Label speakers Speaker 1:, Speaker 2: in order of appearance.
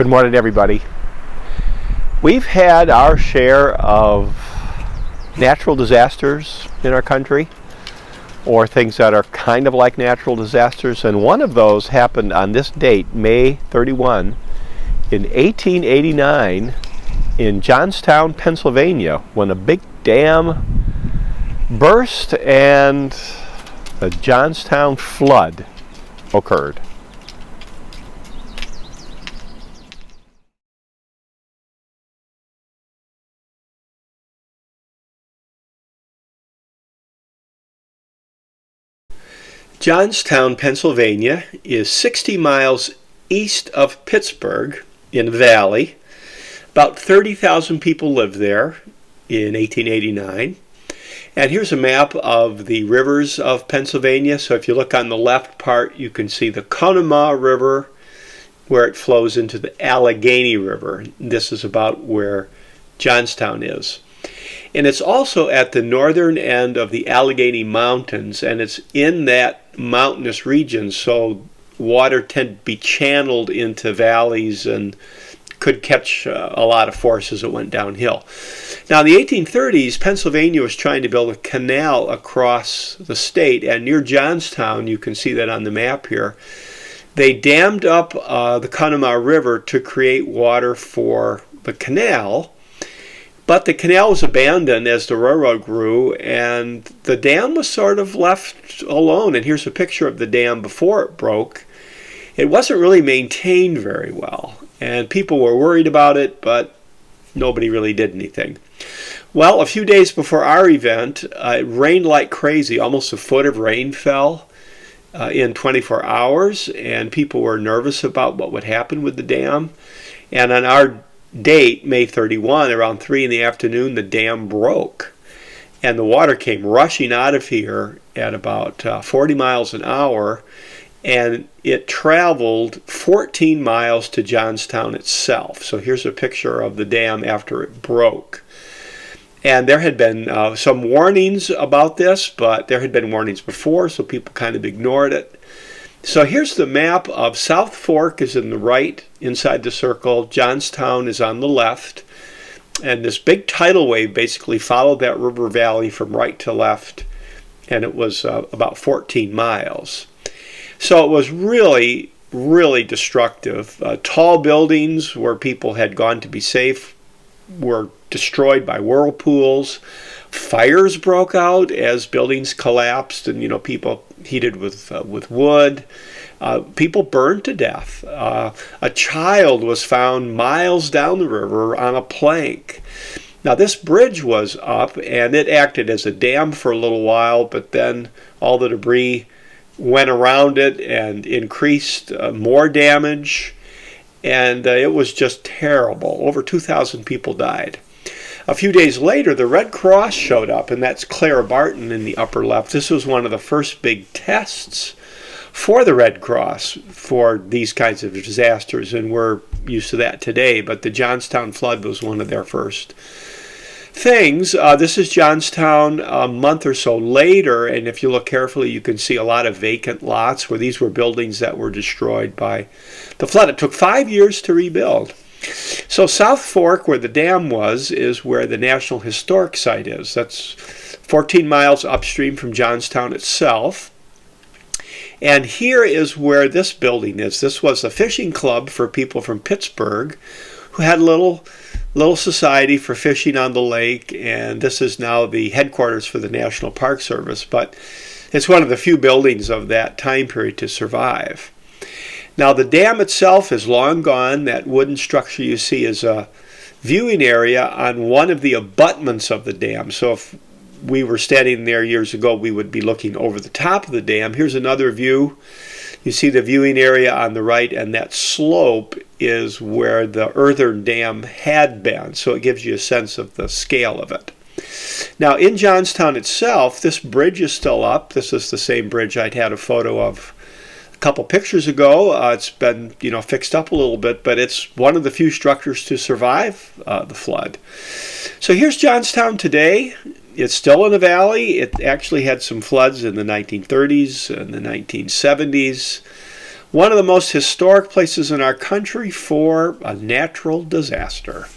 Speaker 1: Good morning, everybody. We've had our share of natural disasters in our country, or things that are kind of like natural disasters, and one of those happened on this date, May 31, in 1889 in Johnstown, Pennsylvania, when a big dam burst and the Johnstown flood occurred. Johnstown, Pennsylvania is 60 miles east of Pittsburgh in a valley. About 30,000 people lived there in 1889. And here's a map of the rivers of Pennsylvania. So if you look on the left part, you can see the Conemaugh River where it flows into the Allegheny River. This is about where Johnstown is. And it's also at the northern end of the Allegheny Mountains, and it's in that mountainous region, so water tend to be channeled into valleys and could catch a lot of force as it went downhill. Now, in the 1830s, Pennsylvania was trying to build a canal across the state, and near Johnstown, you can see that on the map here, they dammed up the Conemaugh River to create water for the canal. But the canal was abandoned as the railroad grew, and the dam was sort of left alone. And here's a picture of the dam before it broke. It wasn't really maintained very well, and people were worried about it, but nobody really did anything. Well, a few days before our event, it rained like crazy. Almost a foot of rain fell in 24 hours, and people were nervous about what would happen with the dam. And on our date, May 31, around 3 in the afternoon, the dam broke. And the water came rushing out of here at about 40 miles an hour, and it traveled 14 miles to Johnstown itself. So here's a picture of the dam after it broke. And there had been some warnings about this, but there had been warnings before, so people kind of ignored it. So here's the map of South Fork is in the right inside the circle. Johnstown is on the left. And this big tidal wave basically followed that river valley from right to left. And it was about 14 miles. So it was really, really destructive. Tall buildings where people had gone to be safe were destroyed by whirlpools. Fires broke out as buildings collapsed, and people heated with wood. People burned to death. A child was found miles down the river on a plank. Now this bridge was up, and it acted as a dam for a little while, but then all the debris went around it and increased more damage, and it was just terrible. Over 2,000 people died. A few days later, the Red Cross showed up, and that's Clara Barton in the upper left. This was one of the first big tests for the Red Cross for these kinds of disasters, and we're used to that today, but the Johnstown flood was one of their first things. This is Johnstown a month or so later, and if you look carefully, you can see a lot of vacant lots where these were buildings that were destroyed by the flood. It took 5 years to rebuild. So South Fork, where the dam was, is where the National Historic Site is. That's 14 miles upstream from Johnstown itself. And here is where this building is. This was a fishing club for people from Pittsburgh who had a little society for fishing on the lake, and this is now the headquarters for the National Park Service, but it's one of the few buildings of that time period to survive. Now the dam itself is long gone. That wooden structure you see is a viewing area on one of the abutments of the dam. So if we were standing there years ago, we would be looking over the top of the dam. Here's another view. You see the viewing area on the right, and that slope is where the earthen dam had been. So it gives you a sense of the scale of it. Now in Johnstown itself, this bridge is still up. This is the same bridge I'd had a photo of couple pictures ago. It's been fixed up a little bit, but it's one of the few structures to survive the flood. So here's Johnstown today. It's still in a valley. It actually had some floods in the 1930s and the 1970s. one of the most historic places in our country for a natural disaster.